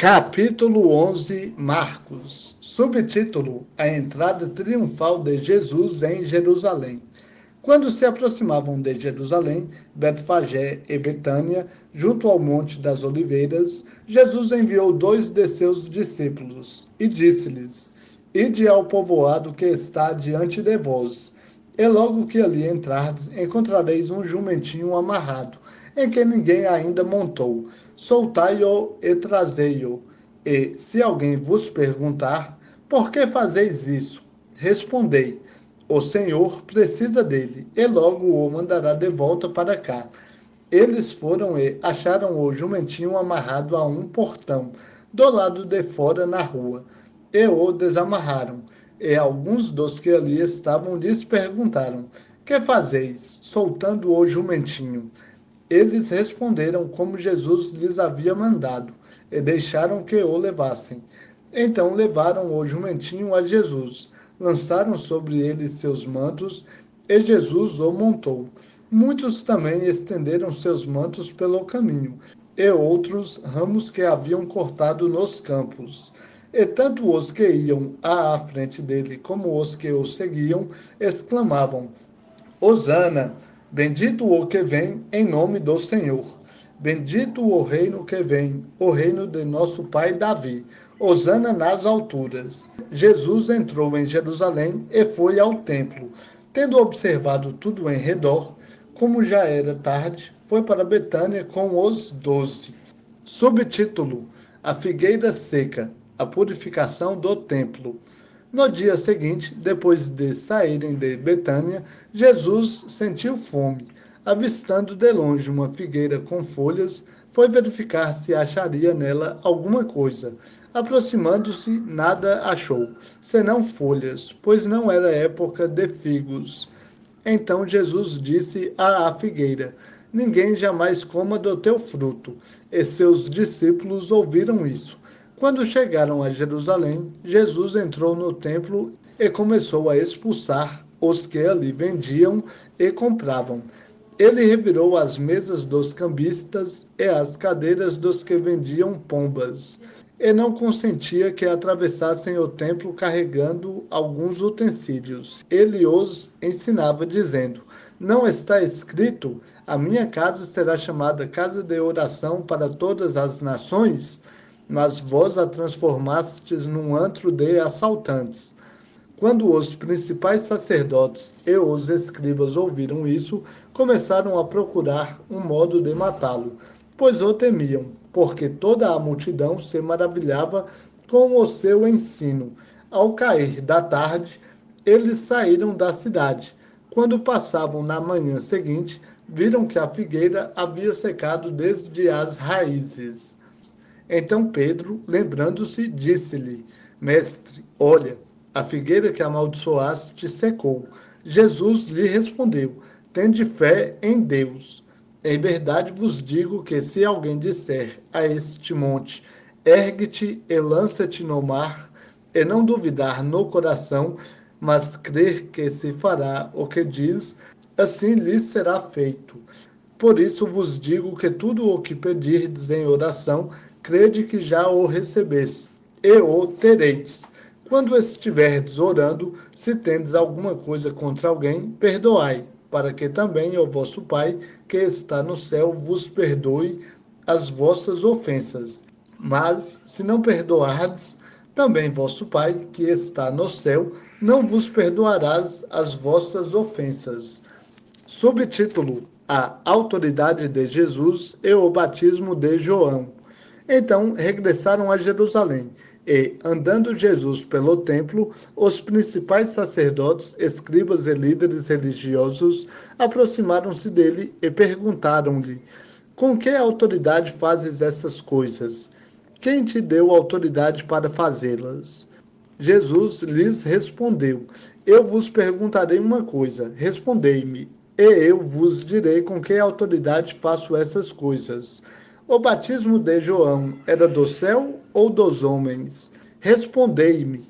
Capítulo 11, Marcos. Subtítulo: A entrada triunfal de Jesus em Jerusalém. Quando se aproximavam de Jerusalém, Betfagé e Betânia, junto ao Monte das Oliveiras, Jesus enviou 2 de seus discípulos e disse-lhes: Ide ao povoado que está diante de vós, e logo que ali entrardes, encontrareis um jumentinho amarrado, em que ninguém ainda montou. Soltai-o e trazei-o. E, se alguém vos perguntar, por que fazeis isso? Respondei: o Senhor precisa dele, e logo o mandará de volta para cá. Eles foram e acharam o jumentinho amarrado a um portão, do lado de fora na rua, e o desamarraram. E alguns dos que ali estavam lhes perguntaram: Que fazeis, soltando o jumentinho? Eles responderam como Jesus lhes havia mandado, e deixaram que o levassem. Então levaram o jumentinho a Jesus, lançaram sobre ele seus mantos, e Jesus o montou. Muitos também estenderam seus mantos pelo caminho, e outros ramos que haviam cortado nos campos. E tanto os que iam à frente dele como os que o seguiam exclamavam: Hosana, bendito o que vem em nome do Senhor. Bendito o reino que vem, o reino de nosso pai Davi. Hosana nas alturas. Jesus entrou em Jerusalém e foi ao templo. Tendo observado tudo em redor, como já era tarde, foi para Betânia com os 12. Subtítulo: A figueira seca, a purificação do templo. No dia seguinte, depois de saírem de Betânia, Jesus sentiu fome. Avistando de longe uma figueira com folhas, foi verificar se acharia nela alguma coisa. Aproximando-se, nada achou, senão folhas, pois não era época de figos. Então Jesus disse à figueira: Ninguém jamais coma do teu fruto. E seus discípulos ouviram isso. Quando chegaram a Jerusalém, Jesus entrou no templo e começou a expulsar os que ali vendiam e compravam. Ele revirou as mesas dos cambistas e as cadeiras dos que vendiam pombas, e não consentia que atravessassem o templo carregando alguns utensílios. Ele os ensinava, dizendo: Não está escrito: A minha casa será chamada casa de oração para todas as nações? Mas vós a transformastes num antro de assaltantes. Quando os principais sacerdotes e os escribas ouviram isso, começaram a procurar um modo de matá-lo, pois o temiam, porque toda a multidão se maravilhava com o seu ensino. Ao cair da tarde, eles saíram da cidade. Quando passavam na manhã seguinte, viram que a figueira havia secado desde as raízes. Então Pedro, lembrando-se, disse-lhe: Mestre, olha, a figueira que amaldiçoaste secou. Jesus lhe respondeu: Tende fé em Deus. Em verdade vos digo que se alguém disser a este monte: Ergue-te e lança-te no mar, e não duvidar no coração, mas crer que se fará o que diz, assim lhe será feito. Por isso vos digo que tudo o que pedirdes em oração, crede que já o recebeste, e o tereis. Quando estiverdes orando, se tendes alguma coisa contra alguém, perdoai, para que também o vosso Pai, que está no céu, vos perdoe as vossas ofensas. Mas, se não perdoardes, também vosso Pai, que está no céu, não vos perdoarás as vossas ofensas. Subtítulo: A autoridade de Jesus e o batismo de João. Então regressaram a Jerusalém, e, andando Jesus pelo templo, os principais sacerdotes, escribas e líderes religiosos aproximaram-se dele e perguntaram-lhe: Com que autoridade fazes essas coisas? Quem te deu autoridade para fazê-las? Jesus lhes respondeu: Eu vos perguntarei uma coisa, respondei-me, e eu vos direi com que autoridade faço essas coisas. O batismo de João era do céu ou dos homens? Respondei-me.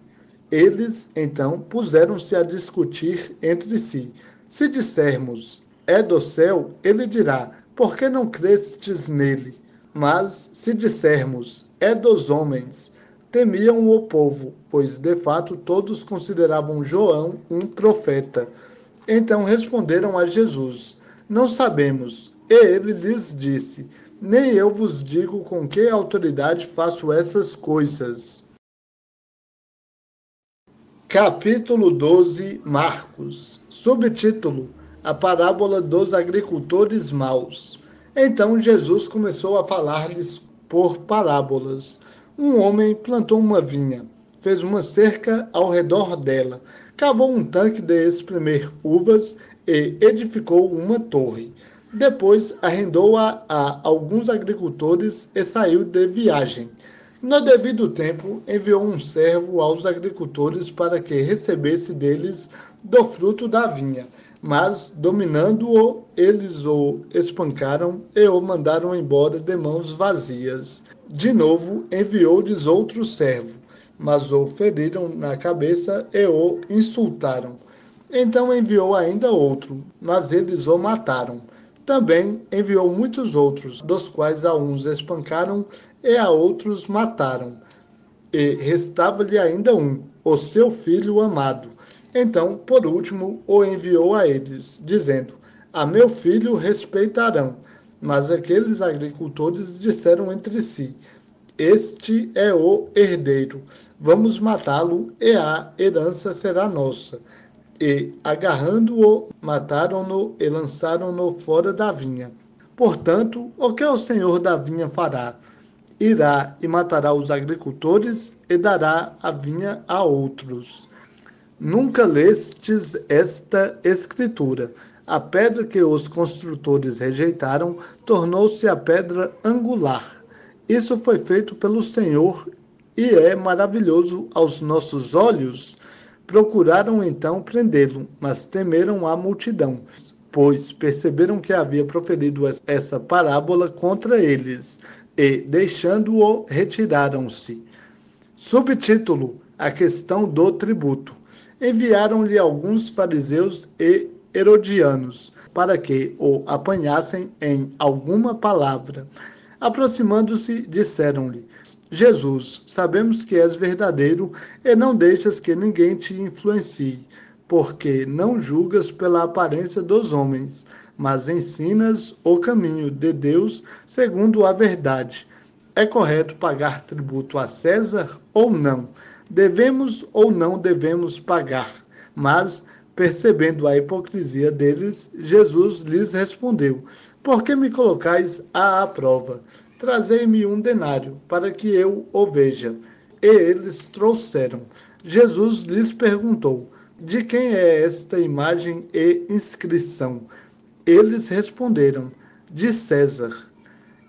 Eles, então, puseram-se a discutir entre si. Se dissermos, é do céu, ele dirá, por que não crestes nele? Mas, se dissermos, é dos homens. Temiam o povo, pois de fato todos consideravam João um profeta. Então responderam a Jesus: Não sabemos. E ele lhes disse: Nem eu vos digo com que autoridade faço essas coisas. Capítulo 12, Marcos. Subtítulo: A parábola dos agricultores maus. Então Jesus começou a falar-lhes por parábolas. Um homem plantou uma vinha, fez uma cerca ao redor dela, cavou um tanque de espremer uvas e edificou uma torre. Depois arrendou-a a alguns agricultores e saiu de viagem. No devido tempo, enviou um servo aos agricultores para que recebesse deles do fruto da vinha. Mas, dominando-o, eles o espancaram e o mandaram embora de mãos vazias. De novo, enviou-lhes outro servo, mas o feriram na cabeça e o insultaram. Então enviou ainda outro, mas eles o mataram. Também enviou muitos outros, dos quais a uns espancaram e a outros mataram. E restava-lhe ainda um, o seu filho amado. Então, por último, o enviou a eles, dizendo: A meu filho respeitarão. Mas aqueles agricultores disseram entre si: Este é o herdeiro, vamos matá-lo e a herança será nossa. E, agarrando-o, mataram-no e lançaram-no fora da vinha. Portanto, o que o senhor da vinha fará? Irá e matará os agricultores e dará a vinha a outros. Nunca lestes esta escritura. A pedra que os construtores rejeitaram tornou-se a pedra angular. Isso foi feito pelo Senhor e é maravilhoso aos nossos olhos. Procuraram então prendê-lo, mas temeram a multidão, pois perceberam que havia proferido essa parábola contra eles, e, deixando-o, retiraram-se. Subtítulo: A questão do tributo. Enviaram-lhe alguns fariseus e herodianos, para que o apanhassem em alguma palavra. Aproximando-se, disseram-lhe: Jesus, sabemos que és verdadeiro e não deixas que ninguém te influencie, porque não julgas pela aparência dos homens, mas ensinas o caminho de Deus segundo a verdade. É correto pagar tributo a César ou não? Devemos ou não devemos pagar? Mas, percebendo a hipocrisia deles, Jesus lhes respondeu: Por que me colocais à prova? Trazei-me um denário, para que eu o veja. E eles trouxeram. Jesus lhes perguntou: De quem é esta imagem e inscrição? Eles responderam: De César.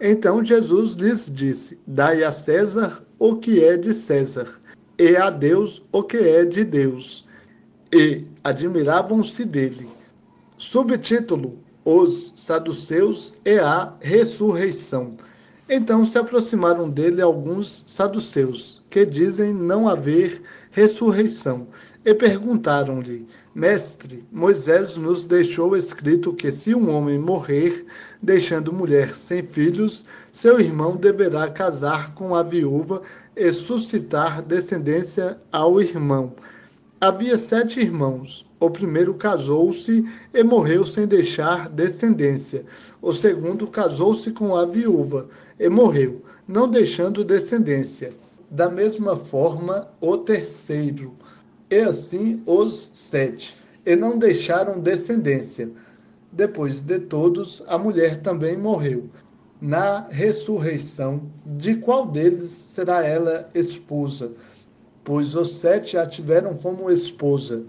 Então Jesus lhes disse: Dai a César o que é de César, e a Deus o que é de Deus. E admiravam-se dele. Subtítulo: Os saduceus e a ressurreição. Então se aproximaram dele alguns saduceus, que dizem não haver ressurreição, e perguntaram-lhe: Mestre, Moisés nos deixou escrito que se um homem morrer, deixando mulher sem filhos, seu irmão deverá casar com a viúva e suscitar descendência ao irmão. Havia 7 irmãos. O primeiro casou-se e morreu sem deixar descendência. O segundo casou-se com a viúva e morreu, não deixando descendência. Da mesma forma, o terceiro. E assim os 7. E não deixaram descendência. Depois de todos, a mulher também morreu. Na ressurreição, de qual deles será ela esposa? Pois os 7 a tiveram como esposa.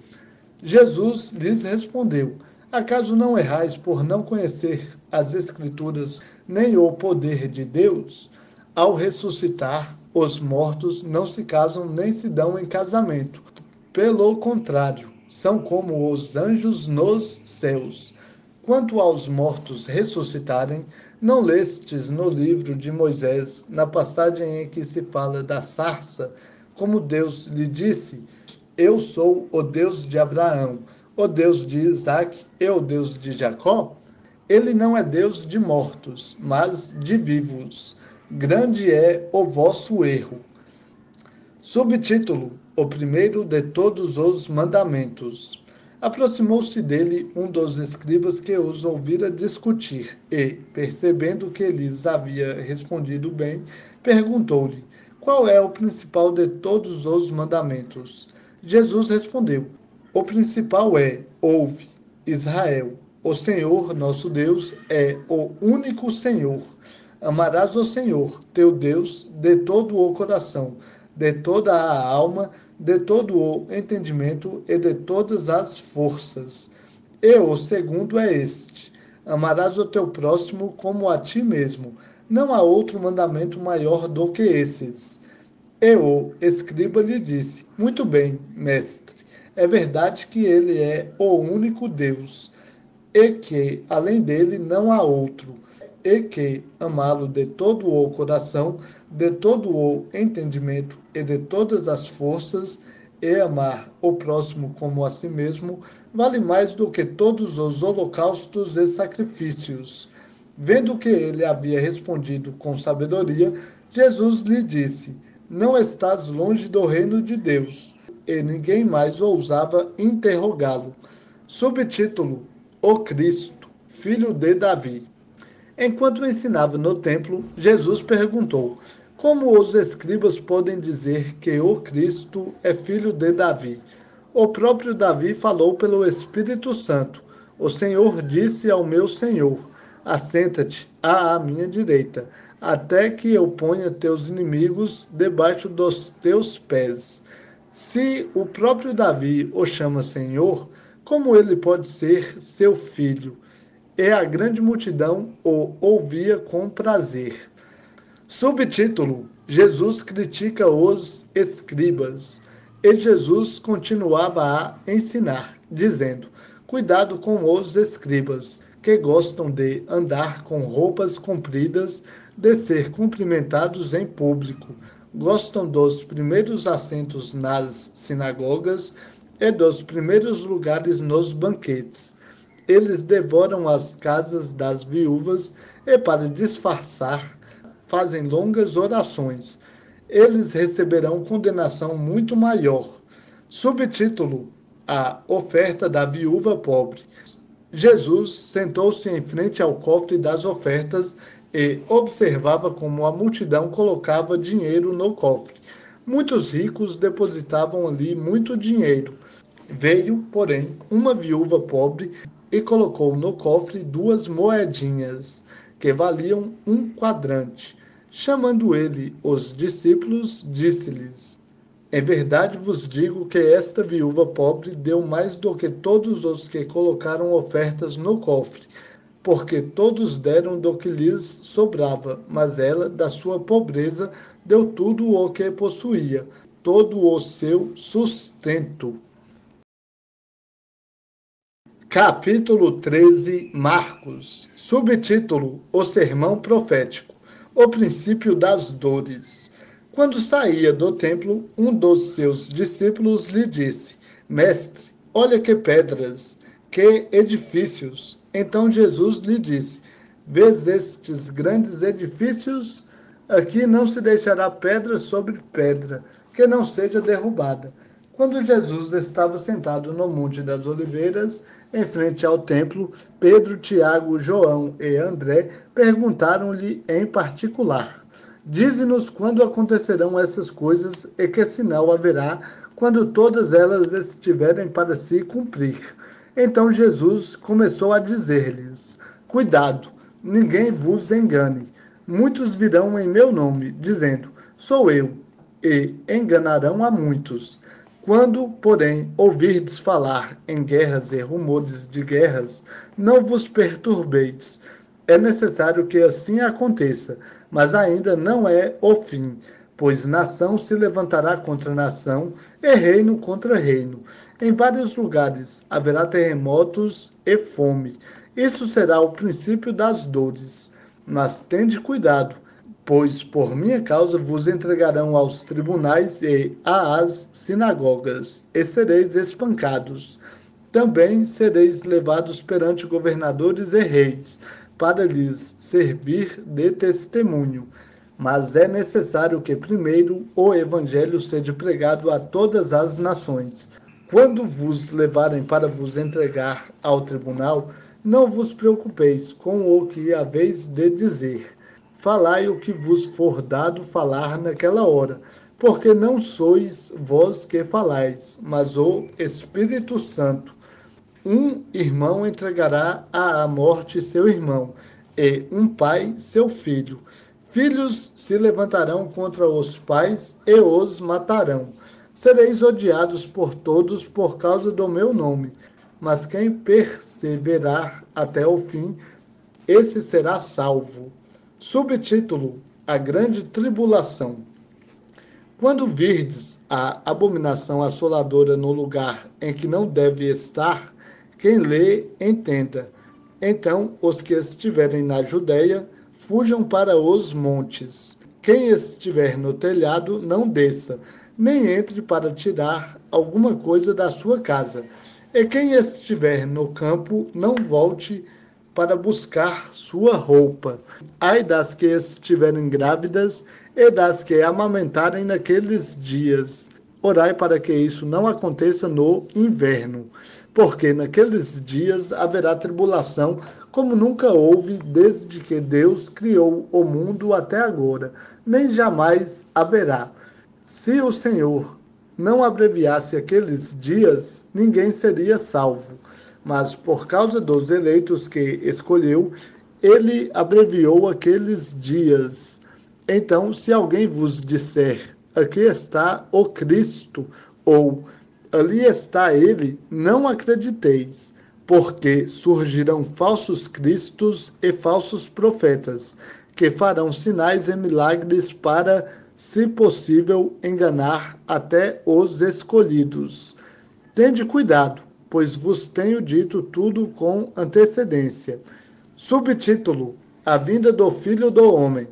Jesus lhes respondeu: Acaso não errais por não conhecer as Escrituras nem o poder de Deus? Ao ressuscitar, os mortos não se casam nem se dão em casamento. Pelo contrário, são como os anjos nos céus. Quanto aos mortos ressuscitarem, não lestes no livro de Moisés, na passagem em que se fala da sarça, como Deus lhe disse: Eu sou o Deus de Abraão, o Deus de Isaque e o Deus de Jacó? Ele não é Deus de mortos, mas de vivos. grande é o vosso erro. Subtítulo: O primeiro de todos os mandamentos. Aproximou-se dele um dos escribas que os ouvira discutir e, percebendo que lhes havia respondido bem, perguntou-lhe: Qual é o principal de todos os mandamentos? Jesus respondeu: O principal é: Ouve, Israel, o Senhor nosso Deus é o único Senhor. Amarás o Senhor, teu Deus, de todo o coração, de toda a alma, de todo o entendimento e de todas as forças. E o segundo é este: amarás o teu próximo como a ti mesmo. Não há outro mandamento maior do que esses. E o escriba lhe disse: Muito bem, mestre. É verdade que ele é o único Deus e que, além dele, não há outro, e que amá-lo de todo o coração, de todo o entendimento e de todas as forças, e amar o próximo como a si mesmo, vale mais do que todos os holocaustos e sacrifícios. Vendo que ele havia respondido com sabedoria, Jesus lhe disse: Não estás longe do reino de Deus. E ninguém mais ousava interrogá-lo. Subtítulo: O Cristo, filho de Davi. Enquanto ensinava no templo, Jesus perguntou: Como os escribas podem dizer que o Cristo é filho de Davi? O próprio Davi falou pelo Espírito Santo: O Senhor disse ao meu Senhor: Assenta-te à minha direita, até que eu ponha teus inimigos debaixo dos teus pés. Se o próprio Davi o chama Senhor, como ele pode ser seu filho? E a grande multidão o ouvia com prazer. Subtítulo: Jesus critica os escribas. E Jesus continuava a ensinar, dizendo: Cuidado com os escribas, que gostam de andar com roupas compridas, de ser cumprimentados em público, gostam dos primeiros assentos nas sinagogas e dos primeiros lugares nos banquetes. Eles devoram as casas das viúvas e, para disfarçar, fazem longas orações. Eles receberão condenação muito maior. Subtítulo: A oferta da viúva pobre. Jesus sentou-se em frente ao cofre das ofertas e observava como a multidão colocava dinheiro no cofre. Muitos ricos depositavam ali muito dinheiro. Veio, porém, uma viúva pobre e colocou no cofre 2 moedinhas, que valiam 1 quadrante. Chamando ele os discípulos, disse-lhes: Em verdade vos digo que esta viúva pobre deu mais do que todos os que colocaram ofertas no cofre, porque todos deram do que lhes sobrava, mas ela, da sua pobreza, deu tudo o que possuía, todo o seu sustento. Capítulo 13, Marcos. Subtítulo: O Sermão Profético. O princípio das dores. Quando saía do templo, um dos seus discípulos lhe disse: Mestre, olha que pedras, que edifícios. Então Jesus lhe disse: Vês estes grandes edifícios? Aqui não se deixará pedra sobre pedra, que não seja derrubada. Quando Jesus estava sentado no Monte das Oliveiras, em frente ao templo, Pedro, Tiago, João e André perguntaram-lhe em particular: Dize-nos quando acontecerão essas coisas e que sinal haverá quando todas elas estiverem para se cumprir. Então Jesus começou a dizer-lhes: Cuidado, ninguém vos engane. Muitos virão em meu nome, dizendo: Sou eu, e enganarão a muitos. Quando, porém, ouvirdes falar em guerras e rumores de guerras, não vos perturbeis. É necessário que assim aconteça, mas ainda não é o fim, pois nação se levantará contra nação e reino contra reino. Em vários lugares haverá terremotos e fome. Isso será o princípio das dores. Mas tende cuidado, pois por minha causa vos entregarão aos tribunais e às sinagogas, e sereis espancados. Também sereis levados perante governadores e reis, para lhes servir de testemunho. Mas é necessário que primeiro o evangelho seja pregado a todas as nações. Quando vos levarem para vos entregar ao tribunal, não vos preocupeis com o que haveis de dizer. Falai o que vos for dado falar naquela hora, porque não sois vós que falais, mas o Espírito Santo. Um irmão entregará à morte seu irmão, e um pai seu filho. Filhos se levantarão contra os pais e os matarão. Sereis odiados por todos por causa do meu nome, mas quem perseverar até o fim, esse será salvo. Subtítulo: A Grande Tribulação. Quando virdes a abominação assoladora no lugar em que não deve estar, quem lê, entenda. Então, os que estiverem na Judéia, fujam para os montes. Quem estiver no telhado, não desça, nem entre para tirar alguma coisa da sua casa. E quem estiver no campo, não volte para buscar sua roupa. Ai das que estiverem grávidas e das que amamentarem naqueles dias. Orai para que isso não aconteça no inverno, porque naqueles dias haverá tribulação, como nunca houve desde que Deus criou o mundo até agora, nem jamais haverá. Se o Senhor não abreviasse aqueles dias, ninguém seria salvo. Mas por causa dos eleitos que escolheu, ele abreviou aqueles dias. Então, se alguém vos disser, aqui está o Cristo, ou ali está ele, não acrediteis, porque surgirão falsos cristos e falsos profetas, que farão sinais e milagres para, se possível, enganar até os escolhidos. Tende cuidado, pois vos tenho dito tudo com antecedência. Subtítulo: A vinda do Filho do Homem.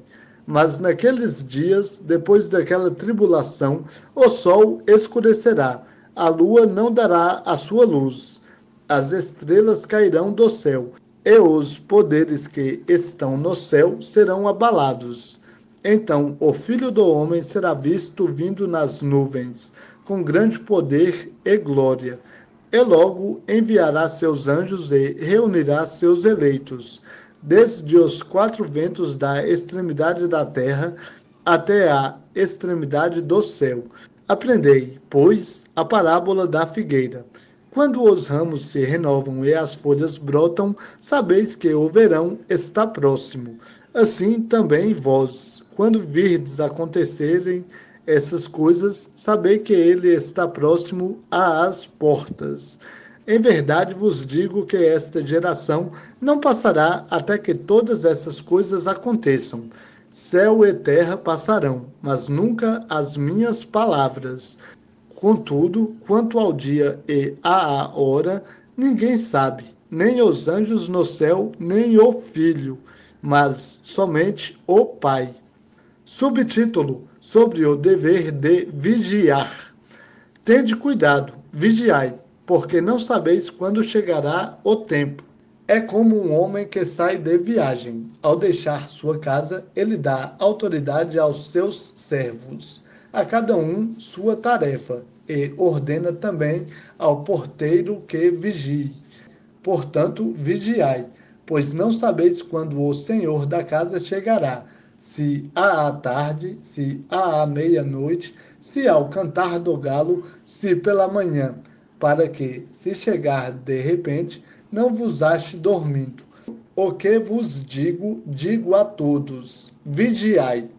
Mas naqueles dias, depois daquela tribulação, o sol escurecerá, a lua não dará a sua luz, as estrelas cairão do céu, e os poderes que estão no céu serão abalados. Então o Filho do Homem será visto vindo nas nuvens, com grande poder e glória. E logo enviará seus anjos e reunirá seus eleitos, desde os quatro ventos da extremidade da terra até a extremidade do céu. Aprendei, pois, a parábola da figueira. Quando os ramos se renovam e as folhas brotam, sabeis que o verão está próximo. Assim também vós, quando virdes acontecerem essas coisas, sabei que ele está próximo às portas. Em verdade vos digo que esta geração não passará até que todas essas coisas aconteçam. Céu e terra passarão, mas nunca as minhas palavras. Contudo, quanto ao dia e à hora, ninguém sabe, nem os anjos no céu, nem o Filho, mas somente o Pai. Subtítulo: Sobre o dever de vigiar. Tende cuidado, vigiai, porque não sabeis quando chegará o tempo. É como um homem que sai de viagem. Ao deixar sua casa, ele dá autoridade aos seus servos, a cada um sua tarefa, e ordena também ao porteiro que vigie. Portanto, vigiai, pois não sabeis quando o Senhor da casa chegará, se à tarde, se à meia-noite, se ao cantar do galo, se pela manhã, para que, se chegar de repente, não vos ache dormindo. O que vos digo, digo a todos: vigiai.